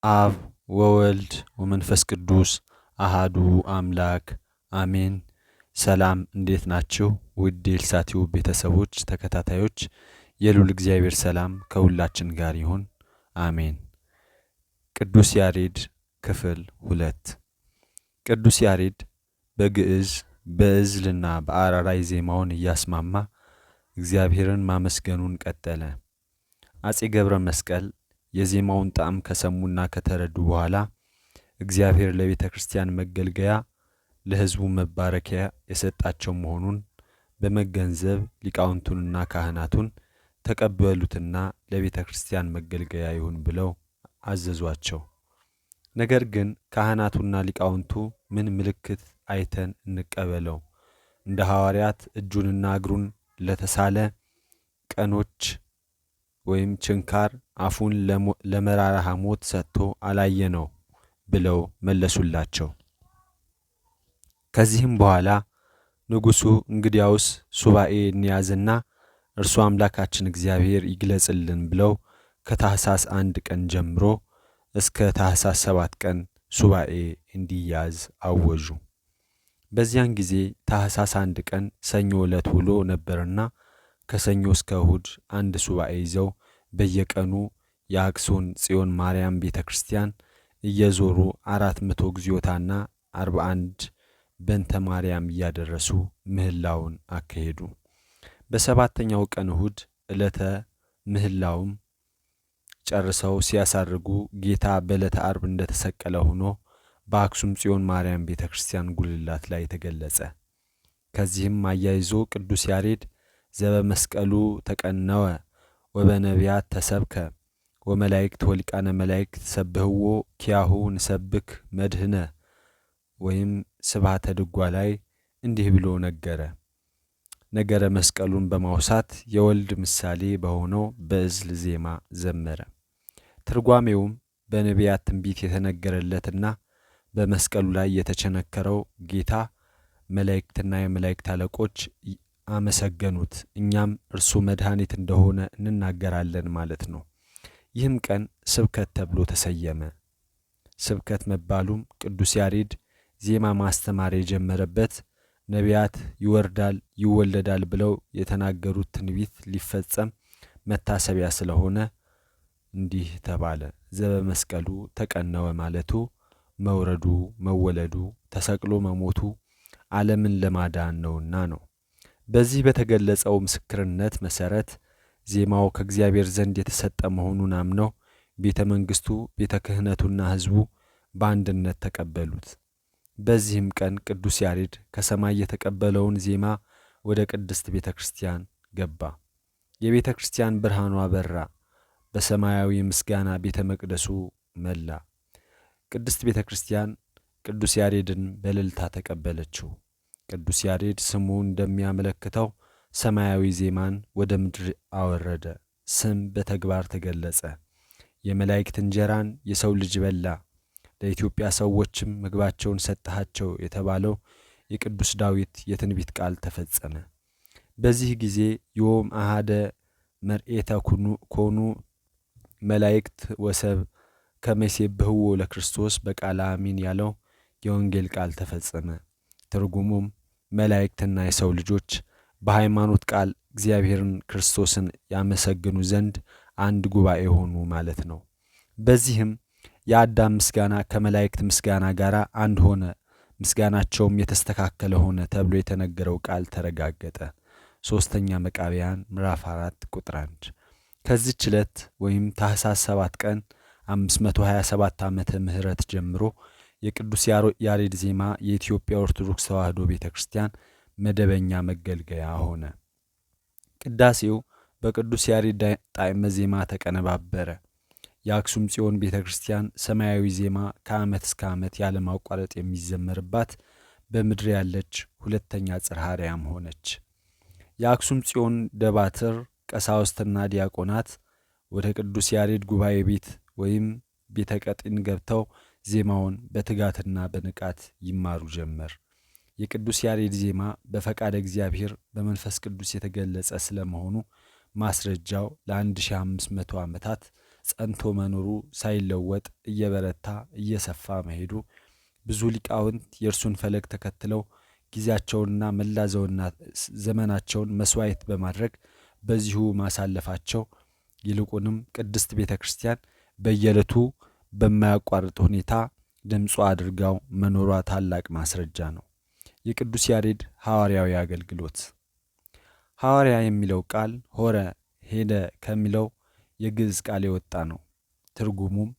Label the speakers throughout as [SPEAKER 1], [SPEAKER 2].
[SPEAKER 1] አብ ወወልድ ወመንፈስ ቅዱስ አሃዱ አምላክ አሜን። ሰላም እንዴት ናችሁ? ውድ የልሳቲው ቤተሰቦች ተከታታዮች የልዑል እግዚአብሔር ሰላም ከሁላችን ጋር ይሁን አሜን። ቅዱስ ያሬድ ክፍል 2። ቅዱስ ያሬድ በግዕዝ በዕዝልና በአራራይ ዜማውን እያስማማ እግዚአብሔርን ማመስገኑን ቀጠለ። አፄ ገብረ መስቀል የዜማውን ጣዕም ከሰሙና ከተረዱ በኋላ እግዚአብሔር ለቤተ ክርስቲያን መገልገያ ለሕዝቡ መባረኪያ የሰጣቸው መሆኑን በመገንዘብ ሊቃውንቱንና ካህናቱን ተቀበሉትና ለቤተ ክርስቲያን መገልገያ ይሁን ብለው አዘዟቸው። ነገር ግን ካህናቱና ሊቃውንቱ ምን ምልክት አይተን እንቀበለው? እንደ ሐዋርያት እጁንና እግሩን ለተሳለ ቀኖች ወይም ችንካር አፉን ለመራራ ሐሞት ሰጥቶ አላየነው ብለው መለሱላቸው። ከዚህም በኋላ ንጉሡ እንግዲያውስ ሱባኤ እንያዝና እርሱ አምላካችን እግዚአብሔር ይግለጽልን ብለው ከታኅሳስ 1 ቀን ጀምሮ እስከ ታኅሳስ 7 ቀን ሱባኤ እንዲያዝ አወጁ። በዚያን ጊዜ ታኅሳስ 1 ቀን ሰኞ ዕለት ውሎ ነበርና ከሰኞ እስከ እሁድ አንድ ሱባኤ ይዘው በየቀኑ የአክሱም ጽዮን ማርያም ቤተ ክርስቲያን እየዞሩ 400 እግዚኦታና 41 በንተ ማርያም እያደረሱ ምህላውን አካሄዱ። በሰባተኛው ቀን እሁድ ዕለተ ምህላውም ጨርሰው ሲያሳርጉ ጌታ በዕለተ ዓርብ እንደተሰቀለ ሆኖ በአክሱም ጽዮን ማርያም ቤተ ክርስቲያን ጉልላት ላይ ተገለጸ። ከዚህም አያይዞ ቅዱስ ያሬድ ዘበመስቀሉ ተቀነወ ወበነቢያት ተሰብከ ወመላእክት ወሊቃነ መላእክት ሰብህዎ ኪያሁ ንሰብክ መድህነ ወይም ስብሐተ ድጓ ላይ እንዲህ ብሎ ነገረ። ነገረ መስቀሉን በማውሳት የወልድ ምሳሌ በሆነው በዕዝል ዜማ ዘመረ። ትርጓሜውም በነቢያት ትንቢት የተነገረለትና በመስቀሉ ላይ የተቸነከረው ጌታ መላእክትና የመላእክት አለቆች አመሰገኑት፣ እኛም እርሱ መድኃኒት እንደሆነ እንናገራለን ማለት ነው። ይህም ቀን ስብከት ተብሎ ተሰየመ። ስብከት መባሉም ቅዱስ ያሬድ ዜማ ማስተማር የጀመረበት ነቢያት ይወርዳል ይወለዳል ብለው የተናገሩት ትንቢት ሊፈጸም መታሰቢያ ስለሆነ እንዲህ ተባለ። ዘበመስቀሉ ተቀነወ ማለቱ መውረዱ መወለዱ ተሰቅሎ መሞቱ ዓለምን ለማዳን ነውና ነው። በዚህ በተገለጸው ምስክርነት መሰረት ዜማው ከእግዚአብሔር ዘንድ የተሰጠ መሆኑን አምነው ቤተ መንግሥቱ ቤተ ክህነቱና ሕዝቡ በአንድነት ተቀበሉት። በዚህም ቀን ቅዱስ ያሬድ ከሰማይ የተቀበለውን ዜማ ወደ ቅድስት ቤተ ክርስቲያን ገባ። የቤተ ክርስቲያን ብርሃኗ በራ፣ በሰማያዊ ምስጋና ቤተ መቅደሱ መላ። ቅድስት ቤተ ክርስቲያን ቅዱስ ያሬድን በእልልታ ተቀበለችው። ቅዱስ ያሬድ ስሙ እንደሚያመለክተው ሰማያዊ ዜማን ወደ ምድር አወረደ። ስም በተግባር ተገለጸ። የመላእክት እንጀራን የሰው ልጅ በላ፣ ለኢትዮጵያ ሰዎችም ምግባቸውን ሰጠሃቸው የተባለው የቅዱስ ዳዊት የትንቢት ቃል ተፈጸመ። በዚህ ጊዜ ዮም አሃደ መርኤተ ኮኑ መላእክት ወሰብ ከመይሴብህዎ ለክርስቶስ በቃለ አሚን ያለው የወንጌል ቃል ተፈጸመ። ትርጉሙም መላእክትና የሰው ልጆች በሃይማኖት ቃል እግዚአብሔርን ክርስቶስን ያመሰግኑ ዘንድ አንድ ጉባኤ ሆኑ ማለት ነው። በዚህም የአዳም ምስጋና ከመላእክት ምስጋና ጋር አንድ ሆነ፣ ምስጋናቸውም የተስተካከለ ሆነ ተብሎ የተነገረው ቃል ተረጋገጠ። ሦስተኛ መቃብያን ምዕራፍ 4 ቁጥር 1። ከዚህች ዕለት ወይም ታኅሳስ 7 ቀን 527 ዓመተ ምህረት ጀምሮ የቅዱስ ያሬድ ዜማ የኢትዮጵያ ኦርቶዶክስ ተዋሕዶ ቤተ ክርስቲያን መደበኛ መገልገያ ሆነ። ቅዳሴው በቅዱስ ያሬድ ጣዕመ ዜማ ተቀነባበረ። የአክሱም ጽዮን ቤተ ክርስቲያን ሰማያዊ ዜማ ከዓመት እስከ ዓመት ያለማቋረጥ የሚዘመርባት በምድር ያለች ሁለተኛ ጽርሐ አርያም ሆነች። የአክሱም ጽዮን ደባትር ቀሳውስትና ዲያቆናት ወደ ቅዱስ ያሬድ ጉባኤ ቤት ወይም ቤተ ቀጢን ገብተው ዜማውን በትጋትና በንቃት ይማሩ ጀመር። የቅዱስ ያሬድ ዜማ በፈቃደ እግዚአብሔር በመንፈስ ቅዱስ የተገለጸ ስለመሆኑ ማስረጃው ለ1500 ዓመታት ጸንቶ መኖሩ ሳይለወጥ እየበረታ እየሰፋ መሄዱ ብዙ ሊቃውንት የእርሱን ፈለግ ተከትለው ጊዜያቸውንና መላ ዘመናቸውን መስዋዕት በማድረግ በዚሁ ማሳለፋቸው ይልቁንም ቅድስት ቤተ ክርስቲያን በየዕለቱ በማያቋርጥ ሁኔታ ድምጿ አድርጋው መኖሯ ታላቅ ማስረጃ ነው። የቅዱስ ያሬድ ሐዋርያዊ አገልግሎት። ሐዋርያ የሚለው ቃል ሆረ ሄደ ከሚለው የግዕዝ ቃል የወጣ ነው። ትርጉሙም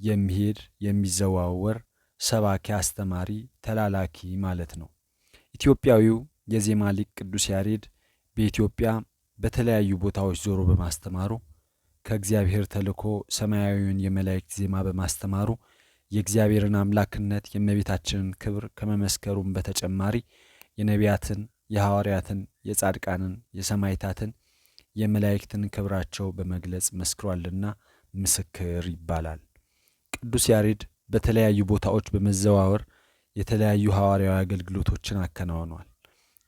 [SPEAKER 1] የሚሄድ የሚዘዋወር፣ ሰባኪ፣ አስተማሪ፣ ተላላኪ ማለት ነው። ኢትዮጵያዊው የዜማ ሊቅ ቅዱስ ያሬድ በኢትዮጵያ በተለያዩ ቦታዎች ዞሮ በማስተማሩ ከእግዚአብሔር ተልኮ ሰማያዊውን የመላእክት ዜማ በማስተማሩ የእግዚአብሔርን አምላክነት የእመቤታችንን ክብር ከመመስከሩም በተጨማሪ የነቢያትን፣ የሐዋርያትን፣ የጻድቃንን፣ የሰማዕታትን፣ የመላእክትን ክብራቸው በመግለጽ መስክሯልና ምስክር ይባላል። ቅዱስ ያሬድ በተለያዩ ቦታዎች በመዘዋወር የተለያዩ ሐዋርያዊ አገልግሎቶችን አከናውኗል።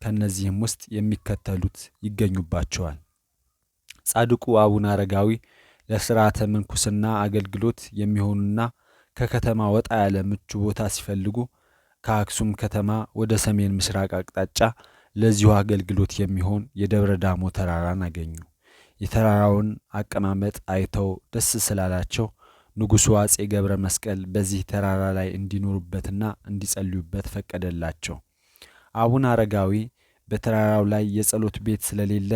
[SPEAKER 1] ከእነዚህም ውስጥ የሚከተሉት ይገኙባቸዋል። ጻድቁ አቡነ አረጋዊ ለሥርዓተ ምንኩስና አገልግሎት የሚሆኑና ከከተማ ወጣ ያለ ምቹ ቦታ ሲፈልጉ ከአክሱም ከተማ ወደ ሰሜን ምስራቅ አቅጣጫ ለዚሁ አገልግሎት የሚሆን የደብረ ዳሞ ተራራን አገኙ። የተራራውን አቀማመጥ አይተው ደስ ስላላቸው ንጉሡ አጼ ገብረ መስቀል በዚህ ተራራ ላይ እንዲኖሩበትና እንዲጸልዩበት ፈቀደላቸው። አቡነ አረጋዊ በተራራው ላይ የጸሎት ቤት ስለሌለ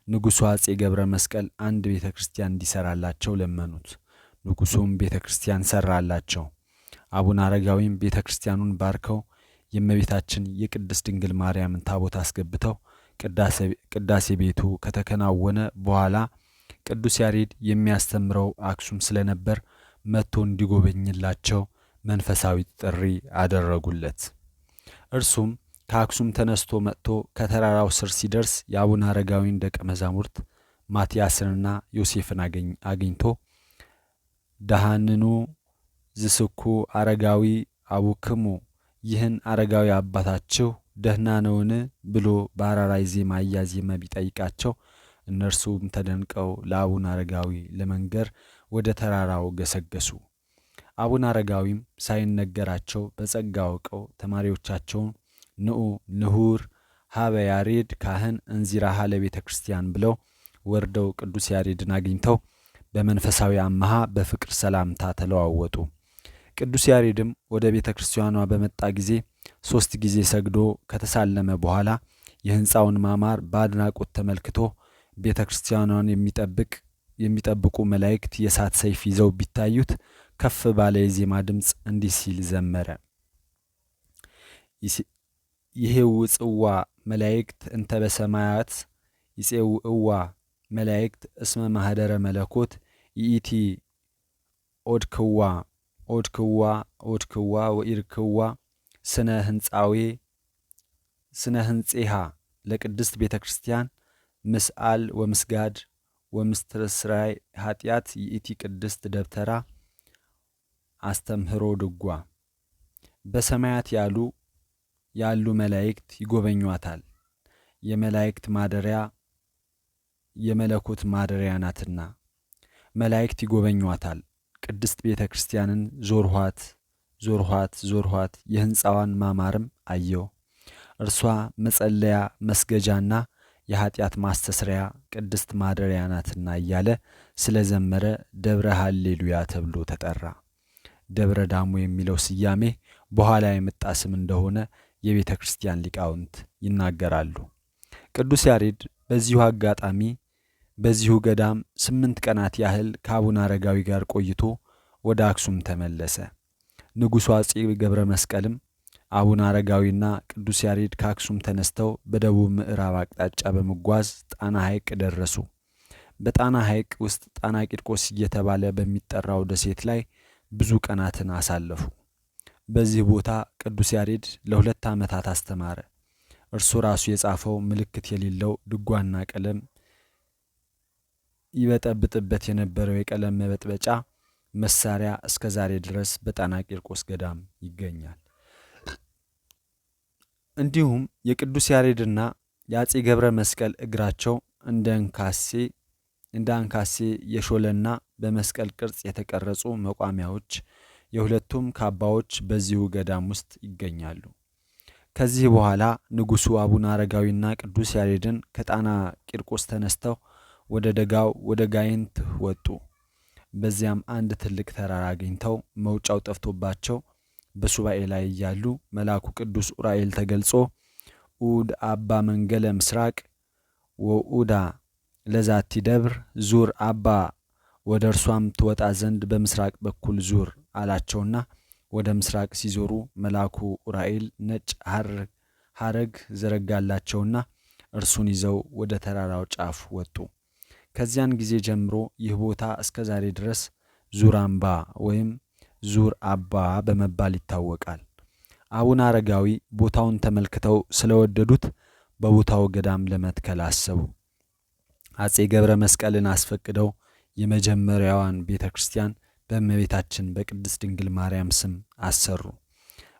[SPEAKER 1] ንጉሡ አጼ ገብረ መስቀል አንድ ቤተ ክርስቲያን እንዲሰራላቸው ለመኑት። ንጉሡም ቤተ ክርስቲያን ሰራላቸው። አቡነ አረጋዊም ቤተ ክርስቲያኑን ባርከው የእመቤታችን የቅድስት ድንግል ማርያምን ታቦት አስገብተው ቅዳሴ ቤቱ ከተከናወነ በኋላ ቅዱስ ያሬድ የሚያስተምረው አክሱም ስለነበር መጥቶ እንዲጎበኝላቸው መንፈሳዊ ጥሪ አደረጉለት። እርሱም ከአክሱም ተነስቶ መጥቶ ከተራራው ስር ሲደርስ የአቡነ አረጋዊን ደቀ መዛሙርት ማትያስንና ዮሴፍን አግኝቶ ደሃንኑ ዝስኩ አረጋዊ አቡክሙ፣ ይህን አረጋዊ አባታችሁ ደህና ነውን ብሎ በአራራይ ዜማ እያዜመ ቢጠይቃቸው እነርሱም ተደንቀው ለአቡነ አረጋዊ ለመንገር ወደ ተራራው ገሰገሱ። አቡነ አረጋዊም ሳይነገራቸው በጸጋ አውቀው ተማሪዎቻቸውን ንዑ ንሁር ሀበ ያሬድ ካህን እንዚራሃ ለቤተ ክርስቲያን ብለው ወርደው ቅዱስ ያሬድን አግኝተው በመንፈሳዊ አመሃ በፍቅር ሰላምታ ተለዋወጡ። ቅዱስ ያሬድም ወደ ቤተ ክርስቲያኗ በመጣ ጊዜ 3 ጊዜ ሰግዶ ከተሳለመ በኋላ የሕንፃውን ማማር በአድናቆት ተመልክቶ ቤተ ክርስቲያኗን የሚጠብቁ መላእክት የእሳት ሰይፍ ይዘው ቢታዩት ከፍ ባለ የዜማ ድምፅ እንዲህ ሲል ዘመረ። ይሄውጽዋ መላእክት እንተ በሰማያት ይጼውዕዋ መላእክት እስመ ማህደረ መለኮት ይእቲ ኦድክዋ ኦድክዋ ኦድክዋ ወኢርክዋ ስነ ህንፄሃ ለቅድስት ቤተ ክርስቲያን ምስአል ወምስጋድ ወምስትስራይ ኃጢአት ይእቲ ቅድስት ደብተራ አስተምህሮ ድጓ። በሰማያት ያሉ መላእክት ይጎበኟታል። የመላእክት ማደሪያ የመለኮት ማደሪያ ናትና መላእክት ይጎበኟታል። ቅድስት ቤተ ክርስቲያንን ዞርኋት ዞርኋት ዞርኋት፣ የሕንፃዋን ማማርም አየው። እርሷ መጸለያ መስገጃና የኃጢአት ማስተስሪያ ቅድስት ማደሪያ ናትና እያለ ስለ ዘመረ ደብረ ሃሌሉያ ተብሎ ተጠራ። ደብረ ዳሞ የሚለው ስያሜ በኋላ የመጣ ስም እንደሆነ የቤተ ክርስቲያን ሊቃውንት ይናገራሉ። ቅዱስ ያሬድ በዚሁ አጋጣሚ በዚሁ ገዳም 8 ቀናት ያህል ከአቡነ አረጋዊ ጋር ቆይቶ ወደ አክሱም ተመለሰ። ንጉሡ አጼ ገብረ መስቀልም አቡነ አረጋዊና ቅዱስ ያሬድ ከአክሱም ተነስተው በደቡብ ምዕራብ አቅጣጫ በመጓዝ ጣና ሐይቅ ደረሱ። በጣና ሐይቅ ውስጥ ጣና ቂርቆስ እየተባለ በሚጠራው ደሴት ላይ ብዙ ቀናትን አሳለፉ። በዚህ ቦታ ቅዱስ ያሬድ ለ2 ዓመታት አስተማረ። እርሱ ራሱ የጻፈው ምልክት የሌለው ድጓና ቀለም ይበጠብጥበት የነበረው የቀለም መበጥበጫ መሳሪያ እስከ ዛሬ ድረስ በጣና ቂርቆስ ገዳም ይገኛል። እንዲሁም የቅዱስ ያሬድና የአጼ ገብረ መስቀል እግራቸው እንደ አንካሴ የሾለና በመስቀል ቅርጽ የተቀረጹ መቋሚያዎች፣ የሁለቱም ካባዎች በዚሁ ገዳም ውስጥ ይገኛሉ። ከዚህ በኋላ ንጉሡ አቡነ አረጋዊና ቅዱስ ያሬድን ከጣና ቂርቆስ ተነስተው ወደ ደጋው ወደ ጋይንት ወጡ። በዚያም አንድ ትልቅ ተራራ አግኝተው መውጫው ጠፍቶባቸው በሱባኤ ላይ እያሉ መልአኩ ቅዱስ ኡራኤል ተገልጾ ኡድ አባ መንገለ ምስራቅ ወኡዳ ለዛቲ ደብር ዙር አባ ወደ እርሷም ትወጣ ዘንድ በምስራቅ በኩል ዙር አላቸውና ወደ ምስራቅ ሲዞሩ መልአኩ ኡራኤል ነጭ ሐረግ ዘረጋላቸውና እርሱን ይዘው ወደ ተራራው ጫፍ ወጡ። ከዚያን ጊዜ ጀምሮ ይህ ቦታ እስከ ዛሬ ድረስ ዙራምባ ወይም ዙር አባ በመባል ይታወቃል። አቡነ አረጋዊ ቦታውን ተመልክተው ስለወደዱት በቦታው ገዳም ለመትከል አሰቡ። አጼ ገብረ መስቀልን አስፈቅደው የመጀመሪያዋን ቤተ ክርስቲያን በእመቤታችን በቅድስት ድንግል ማርያም ስም አሰሩ።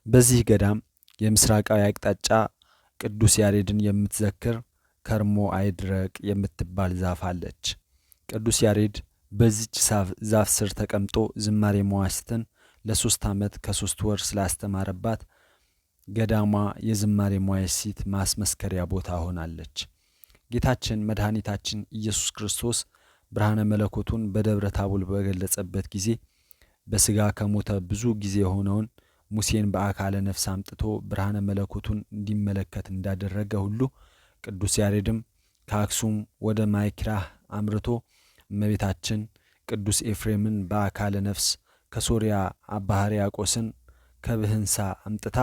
[SPEAKER 1] በዚህ ገዳም የምስራቃዊ አቅጣጫ ቅዱስ ያሬድን የምትዘክር ከርሞ አይድረቅ የምትባል ዛፍ አለች። ቅዱስ ያሬድ በዚች ዛፍ ስር ተቀምጦ ዝማሬ መዋሥዕትን ለ3 ዓመት ከ3 ወር ስላስተማረባት ገዳሟ የዝማሬ መዋሥዕት ማስመስከሪያ ቦታ ሆናለች። ጌታችን መድኃኒታችን ኢየሱስ ክርስቶስ ብርሃነ መለኮቱን በደብረ ታቦር በገለጸበት ጊዜ በሥጋ ከሞተ ብዙ ጊዜ የሆነውን ሙሴን በአካለ ነፍስ አምጥቶ ብርሃነ መለኮቱን እንዲመለከት እንዳደረገ ሁሉ ቅዱስ ያሬድም ከአክሱም ወደ ማይክራህ አምርቶ እመቤታችን ቅዱስ ኤፍሬምን በአካለ ነፍስ ከሶርያ አባ ሕርያቆስን ከብህንሳ አምጥታ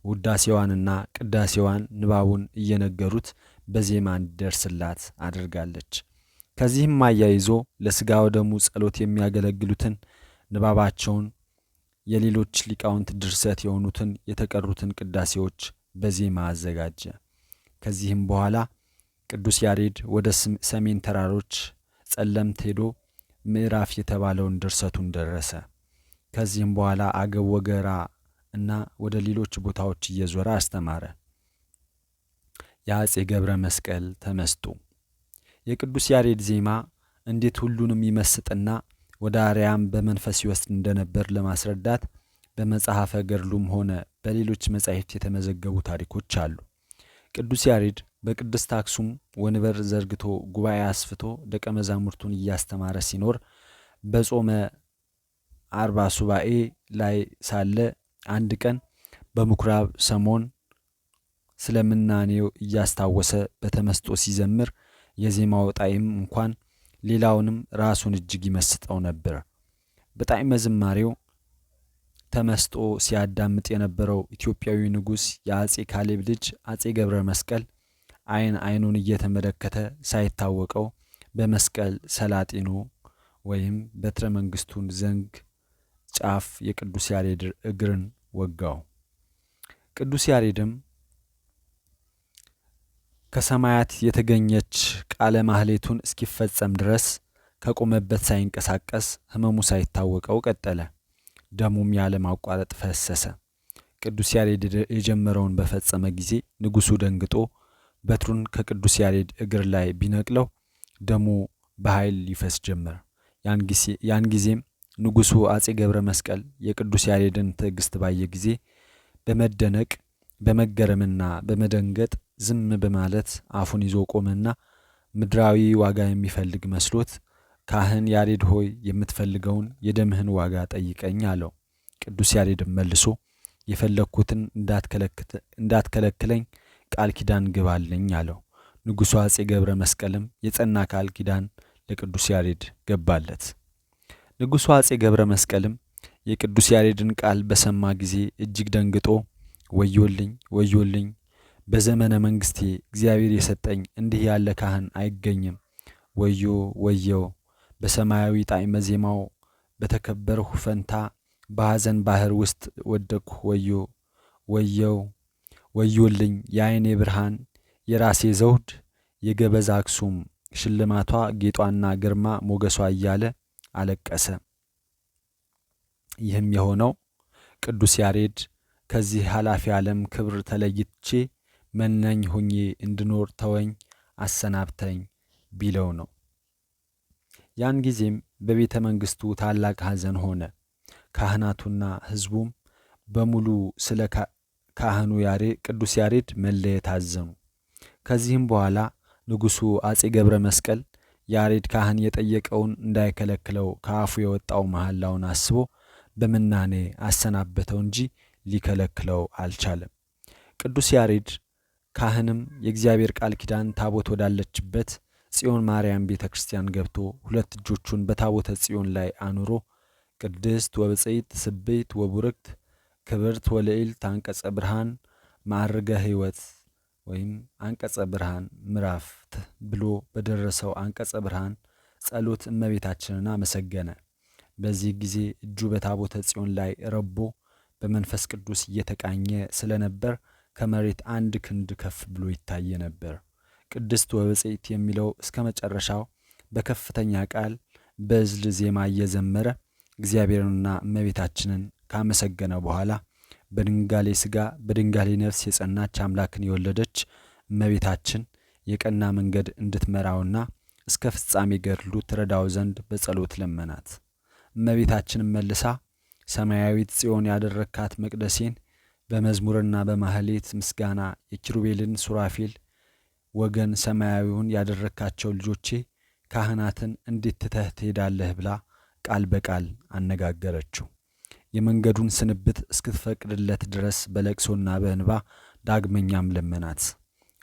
[SPEAKER 1] ውዳሴዋንና ቅዳሴዋን ንባቡን እየነገሩት በዜማ እንዲደርስላት አድርጋለች። ከዚህም አያይዞ ለሥጋ ወደሙ ጸሎት የሚያገለግሉትን ንባባቸውን የሌሎች ሊቃውንት ድርሰት የሆኑትን የተቀሩትን ቅዳሴዎች በዜማ አዘጋጀ። ከዚህም በኋላ ቅዱስ ያሬድ ወደ ሰሜን ተራሮች ጸለምት ሄዶ ምዕራፍ የተባለውን ድርሰቱን ደረሰ። ከዚህም በኋላ አገው ወገራ እና ወደ ሌሎች ቦታዎች እየዞረ አስተማረ። የአጼ ገብረ መስቀል ተመስጦ የቅዱስ ያሬድ ዜማ እንዴት ሁሉንም ይመስጥና ወደ አርያም በመንፈስ ይወስድ እንደነበር ለማስረዳት በመጽሐፈ ገድሉም ሆነ በሌሎች መጻሕፍት የተመዘገቡ ታሪኮች አሉ። ቅዱስ ያሬድ በቅድስት አክሱም ወንበር ዘርግቶ ጉባኤ አስፍቶ ደቀ መዛሙርቱን እያስተማረ ሲኖር በጾመ 40 ሱባኤ ላይ ሳለ አንድ ቀን በምኩራብ ሰሞን ስለምናኔው እያስታወሰ በተመስጦ ሲዘምር የዜማው ጣዕም እንኳን ሌላውንም ራሱን እጅግ ይመስጠው ነበር። በጣዕመ ዝማሬው ተመስጦ ሲያዳምጥ የነበረው ኢትዮጵያዊ ንጉሥ የአጼ ካሌብ ልጅ አጼ ገብረ መስቀል አይኑን እየተመለከተ ሳይታወቀው በመስቀል ሰላጢኑ ወይም በትረ መንግስቱን ዘንግ ጫፍ የቅዱስ ያሬድ እግርን ወጋው። ቅዱስ ያሬድም ከሰማያት የተገኘች ቃለ ማህሌቱን እስኪፈጸም ድረስ ከቆመበት ሳይንቀሳቀስ ሕመሙ ሳይታወቀው ቀጠለ። ደሙም ያለ ማቋረጥ ፈሰሰ። ቅዱስ ያሬድ የጀመረውን በፈጸመ ጊዜ ንጉሡ ደንግጦ በትሩን ከቅዱስ ያሬድ እግር ላይ ቢነቅለው ደሙ በኃይል ይፈስ ጀመር። ያን ጊዜም ንጉሡ አጼ ገብረ መስቀል የቅዱስ ያሬድን ትዕግስት ባየ ጊዜ በመደነቅ በመገረምና በመደንገጥ ዝም በማለት አፉን ይዞ ቆመና ምድራዊ ዋጋ የሚፈልግ መስሎት ካህን ያሬድ ሆይ የምትፈልገውን የደምህን ዋጋ ጠይቀኝ አለው። ቅዱስ ያሬድም መልሶ የፈለግኩትን እንዳትከለክለኝ ቃል ኪዳን ግባልኝ አለው። ንጉሡ አጼ ገብረ መስቀልም የጸና ቃል ኪዳን ለቅዱስ ያሬድ ገባለት። ንጉሡ አጼ ገብረ መስቀልም የቅዱስ ያሬድን ቃል በሰማ ጊዜ እጅግ ደንግጦ ወዮልኝ ወዮልኝ፣ በዘመነ መንግስቴ እግዚአብሔር የሰጠኝ እንዲህ ያለ ካህን አይገኝም፣ ወዮ ወየው፣ በሰማያዊ ጣዕመ ዜማው በተከበርሁ ፈንታ በሐዘን ባህር ውስጥ ወደቅሁ፣ ወዮ ወየው፣ ወዮልኝ፣ የዓይኔ ብርሃን፣ የራሴ ዘውድ፣ የገበዛ አክሱም ሽልማቷ፣ ጌጧና ግርማ ሞገሷ እያለ አለቀሰ። ይህም የሆነው ቅዱስ ያሬድ ከዚህ ኃላፊ ዓለም ክብር ተለይቼ መናኝ ሆኜ እንድኖር ተወኝ፣ አሰናብተኝ ቢለው ነው። ያን ጊዜም በቤተ መንግሥቱ ታላቅ ሐዘን ሆነ። ካህናቱና ሕዝቡም በሙሉ ስለ ካህኑ ቅዱስ ያሬድ መለየት አዘኑ። ከዚህም በኋላ ንጉሡ አጼ ገብረ መስቀል ያሬድ ካህን የጠየቀውን እንዳይከለክለው ከአፉ የወጣው መሐላውን አስቦ በምናኔ አሰናበተው እንጂ ሊከለክለው አልቻለም። ቅዱስ ያሬድ ካህንም የእግዚአብሔር ቃል ኪዳን ታቦት ወዳለችበት ጽዮን ማርያም ቤተ ክርስቲያን ገብቶ ሁለት እጆቹን በታቦተ ጽዮን ላይ አኑሮ ቅድስት ወብፅዕት ስብሕት ወቡርክት ክብርት ወልዕልት አንቀጸ ብርሃን ማዕርገ ሕይወት ወይም አንቀጸ ብርሃን ምዕራፍ ብሎ በደረሰው አንቀጸ ብርሃን ጸሎት እመቤታችንን አመሰገነ። በዚህ ጊዜ እጁ በታቦተ ጽዮን ላይ ረቦ በመንፈስ ቅዱስ እየተቃኘ ስለነበር ከመሬት 1 ክንድ ከፍ ብሎ ይታየ ነበር። ቅድስት ወብፅዕት የሚለው እስከ መጨረሻው በከፍተኛ ቃል በዕዝል ዜማ እየዘመረ እግዚአብሔርንና እመቤታችንን ካመሰገነ በኋላ በድንጋሌ ሥጋ በድንጋሌ ነፍስ የጸናች አምላክን የወለደች እመቤታችን የቀና መንገድ እንድትመራውና እስከ ፍጻሜ ገድሉ ትረዳው ዘንድ በጸሎት ለመናት። እመቤታችንን መልሳ ሰማያዊት ጽዮን ያደረካት መቅደሴን በመዝሙርና በማህሌት ምስጋና የኪሩቤልን ሱራፌል ወገን ሰማያዊውን ያደረካቸው ልጆቼ ካህናትን እንዴት ትተህ ትሄዳለህ ብላ ቃል በቃል አነጋገረችው። የመንገዱን ስንብት እስክትፈቅድለት ድረስ በለቅሶና በእንባ ዳግመኛም ለመናት።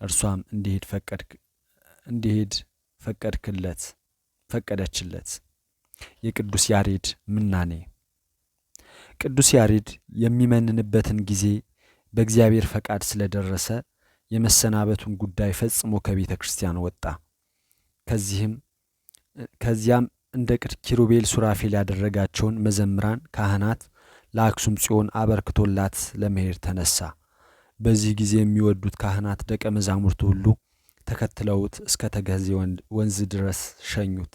[SPEAKER 1] እርሷም እንዲሄድ ፈቀደችለት። የቅዱስ ያሬድ ምናኔ። ቅዱስ ያሬድ የሚመንንበትን ጊዜ በእግዚአብሔር ፈቃድ ስለደረሰ የመሰናበቱን ጉዳይ ፈጽሞ ከቤተ ክርስቲያን ወጣ። ከዚያም እንደ ኪሩቤል ሱራፌል ያደረጋቸውን መዘምራን ካህናት ለአክሱም ጽዮን አበርክቶላት ለመሄድ ተነሳ። በዚህ ጊዜ የሚወዱት ካህናት ደቀ መዛሙርቱ ሁሉ ተከትለውት እስከ ተከዜ ወንዝ ድረስ ሸኙት።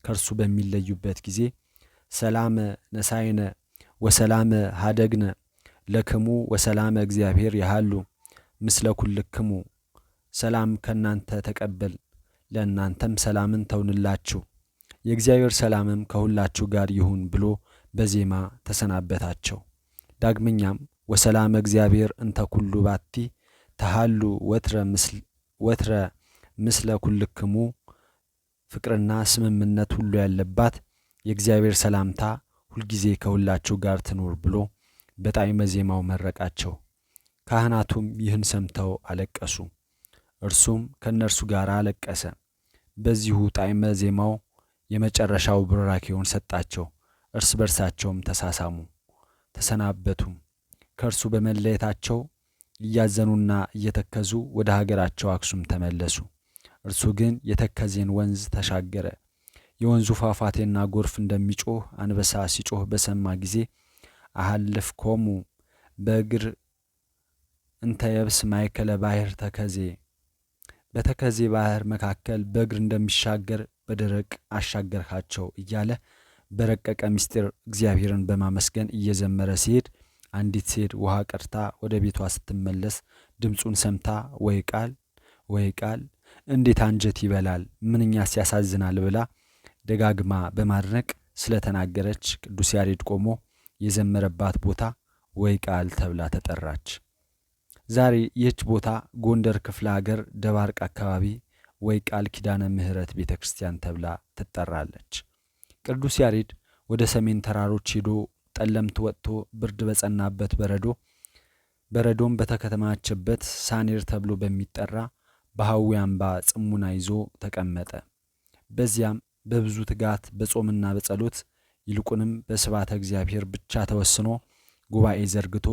[SPEAKER 1] ከእርሱ በሚለዩበት ጊዜ ሰላመ ነሳይነ ወሰላመ ሀደግነ ለክሙ ወሰላመ እግዚአብሔር ያሃሉ ምስለ ኩልክሙ፣ ሰላም ከእናንተ ተቀበል ለእናንተም ሰላምን ተውንላችሁ፣ የእግዚአብሔር ሰላምም ከሁላችሁ ጋር ይሁን ብሎ በዜማ ተሰናበታቸው። ዳግመኛም ወሰላመ እግዚአብሔር እንተ ኩሉ ባቲ ተሃሉ ወትረ ምስለ ኩልክሙ፣ ፍቅርና ስምምነት ሁሉ ያለባት የእግዚአብሔር ሰላምታ ሁልጊዜ ከሁላችሁ ጋር ትኑር ብሎ በጣዕመ ዜማው መረቃቸው። ካህናቱም ይህን ሰምተው አለቀሱ። እርሱም ከእነርሱ ጋር አለቀሰ። በዚሁ ጣዕመ ዜማው የመጨረሻው ቡራኬውን ሰጣቸው። እርስ በርሳቸውም ተሳሳሙ፣ ተሰናበቱም። ከእርሱ በመለየታቸው እያዘኑና እየተከዙ ወደ ሀገራቸው አክሱም ተመለሱ። እርሱ ግን የተከዜን ወንዝ ተሻገረ። የወንዙ ፏፏቴና ጎርፍ እንደሚጮህ አንበሳ ሲጮህ በሰማ ጊዜ አሃልፍኮሙ በእግር እንተ የብስ ማእከለ ባሕር ተከዜ፣ በተከዜ ባህር መካከል በእግር እንደሚሻገር በደረቅ አሻገርካቸው እያለ በረቀቀ ምስጢር እግዚአብሔርን በማመስገን እየዘመረ ሲሄድ አንዲት ሴት ውሃ ቀድታ ወደ ቤቷ ስትመለስ ድምፁን ሰምታ ወይ ቃል እንዴት አንጀት ይበላል ምንኛስ ያሳዝናል ብላ ደጋግማ በማድነቅ ስለተናገረች ቅዱስ ያሬድ ቆሞ የዘመረባት ቦታ ወይ ቃል ተብላ ተጠራች። ዛሬ ይህች ቦታ ጎንደር ክፍለ ሀገር ደባርቅ አካባቢ ወይ ቃል ኪዳነ ምሕረት ቤተ ክርስቲያን ተብላ ትጠራለች። ቅዱስ ያሬድ ወደ ሰሜን ተራሮች ሄዶ ጠለምት ወጥቶ ብርድ በጸናበት በረዶም በተከማቸበት ሳኔር ተብሎ በሚጠራ በሐዊ አምባ ጽሙና ይዞ ተቀመጠ። በዚያም በብዙ ትጋት በጾምና በጸሎት ይልቁንም በስብሐተ እግዚአብሔር ብቻ ተወስኖ ጉባኤ ዘርግቶ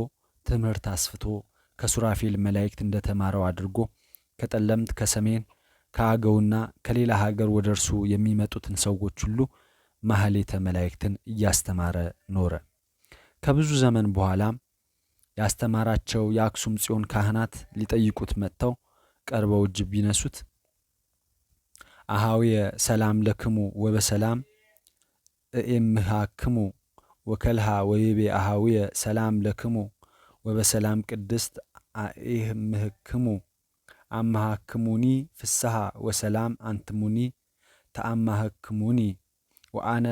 [SPEAKER 1] ትምህርት አስፍቶ ከሱራፌል መላእክት እንደተማረው አድርጎ ከጠለምት ከሰሜን ከአገውና ከሌላ ሀገር ወደ እርሱ የሚመጡትን ሰዎች ሁሉ ማህሌተ መላእክትን እያስተማረ ኖረ። ከብዙ ዘመን በኋላም ያስተማራቸው የአክሱም ጽዮን ካህናት ሊጠይቁት መጥተው ቀርበው እጅ ቢነሱት አሃውየ ሰላም ለክሙ ወበሰላም እምሃክሙ ወከልሃ ወይቤ አሃውየ ሰላም ለክሙ ወበሰላም ቅድስት አእምህክሙ አማሃክሙኒ ፍስሐ ወሰላም አንትሙኒ ተአማሃክሙኒ ወአነ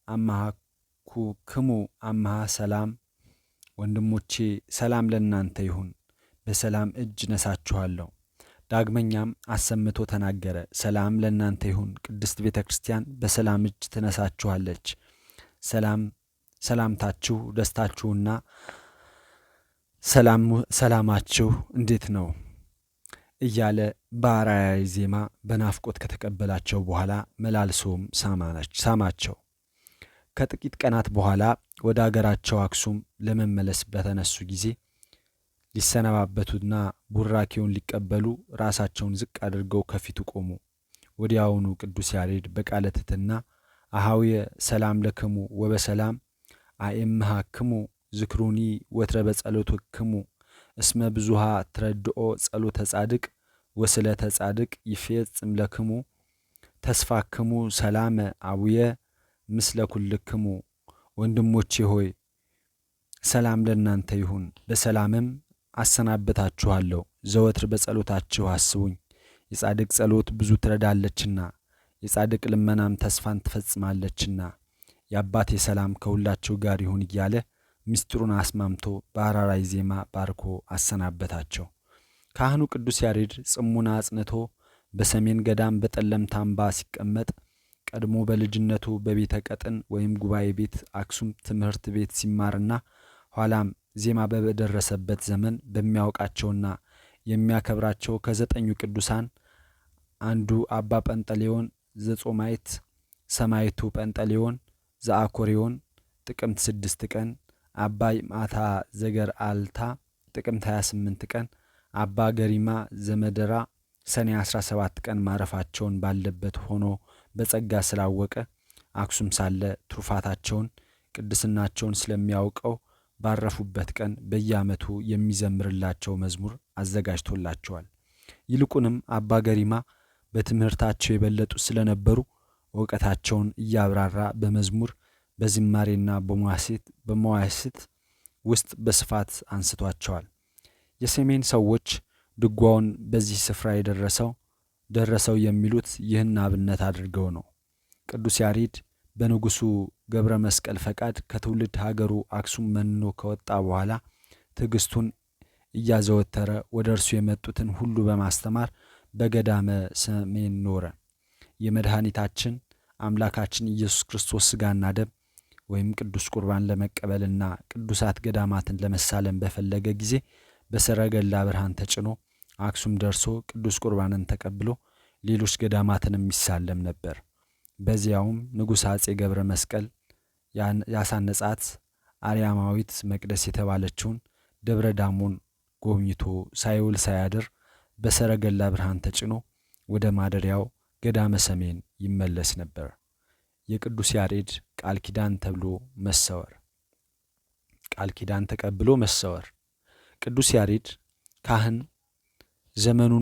[SPEAKER 1] አምሃኩክሙ አምሃ ሰላም። ወንድሞቼ ሰላም ለእናንተ ይሁን፣ በሰላም እጅ ነሳችኋለሁ። ዳግመኛም አሰምቶ ተናገረ፣ ሰላም ለእናንተ ይሁን፣ ቅድስት ቤተ ክርስቲያን በሰላም እጅ ትነሳችኋለች። ሰላምታችሁ ደስታችሁና ሰላማችሁ እንዴት ነው እያለ በአርአያዊ ዜማ በናፍቆት ከተቀበላቸው በኋላ መላልሶም ሳማቸው። ከጥቂት ቀናት በኋላ ወደ አገራቸው አክሱም ለመመለስ በተነሱ ጊዜ ሊሰነባበቱና ቡራኬውን ሊቀበሉ ራሳቸውን ዝቅ አድርገው ከፊቱ ቆሙ። ወዲያውኑ ቅዱስ ያሬድ በቃለ ትሕትና አኀውየ ሰላም ለክሙ ወበሰላም አእምሃክሙ ዝክሩኒ ወትረ በጸሎትክሙ እስመ ብዙሃ ትረድኦ ጸሎተ ጻድቅ ወስለተ ጻድቅ ይፌጽም ለክሙ ተስፋክሙ ሰላመ አቡየ ምስለ ኩልክሙ። ወንድሞቼ ሆይ ሰላም ለእናንተ ይሁን፣ በሰላምም አሰናበታችኋለሁ። ዘወትር በጸሎታችሁ አስቡኝ። የጻድቅ ጸሎት ብዙ ትረዳለችና የጻድቅ ልመናም ተስፋን ትፈጽማለችና የአባቴ ሰላም ከሁላችሁ ጋር ይሁን እያለ ምስጢሩን አስማምቶ በአራራይ ዜማ ባርኮ አሰናበታቸው። ካህኑ ቅዱስ ያሬድ ጽሙና አጽንቶ በሰሜን ገዳም በጠለምት አምባ ሲቀመጥ ቀድሞ በልጅነቱ በቤተ ቀጥን ወይም ጉባኤ ቤት አክሱም ትምህርት ቤት ሲማርና ኋላም ዜማ በደረሰበት ዘመን በሚያውቃቸውና የሚያከብራቸው ከ9 ቅዱሳን አንዱ አባ ጰንጠሌዎን ዘጾማይት፣ ሰማይቱ ጰንጠሌዎን ዘአኮሬዎን ጥቅምት 6 ቀን፣ አባ ይምዓታ ዘገርአልታ ጥቅምት 28 ቀን፣ አባ ገሪማ ዘመደራ ሰኔ 17 ቀን ማረፋቸውን ባለበት ሆኖ በጸጋ ስላወቀ አክሱም ሳለ ትሩፋታቸውን ቅድስናቸውን ስለሚያውቀው ባረፉበት ቀን በየዓመቱ የሚዘምርላቸው መዝሙር አዘጋጅቶላቸዋል። ይልቁንም አባ ገሪማ በትምህርታቸው የበለጡ ስለነበሩ እውቀታቸውን እያብራራ በመዝሙር በዝማሬና በመዋሥዕት ውስጥ በስፋት አንስቷቸዋል። የሰሜን ሰዎች ድጓውን በዚህ ስፍራ ደረሰው የሚሉት ይህን አብነት አድርገው ነው። ቅዱስ ያሬድ በንጉሡ ገብረ መስቀል ፈቃድ ከትውልድ ሀገሩ አክሱም መንኖ ከወጣ በኋላ ትዕግስቱን እያዘወተረ ወደ እርሱ የመጡትን ሁሉ በማስተማር በገዳመ ሰሜን ኖረ። የመድኃኒታችን አምላካችን ኢየሱስ ክርስቶስ ሥጋና ደም ወይም ቅዱስ ቁርባን ለመቀበልና ቅዱሳት ገዳማትን ለመሳለም በፈለገ ጊዜ በሰረገላ ብርሃን ተጭኖ አክሱም ደርሶ ቅዱስ ቁርባንን ተቀብሎ ሌሎች ገዳማትን የሚሳለም ነበር። በዚያውም ንጉሥ አጼ ገብረ መስቀል ያሳነጻት አርያማዊት መቅደስ የተባለችውን ደብረ ዳሞን ጎብኝቶ ሳይውል ሳያድር በሰረገላ ብርሃን ተጭኖ ወደ ማደሪያው ገዳመ ሰሜን ይመለስ ነበር። የቅዱስ ያሬድ ቃል ኪዳን ተብሎ መሰወር፣ ቃል ኪዳን ተቀብሎ መሰወር። ቅዱስ ያሬድ ካህን ዘመኑን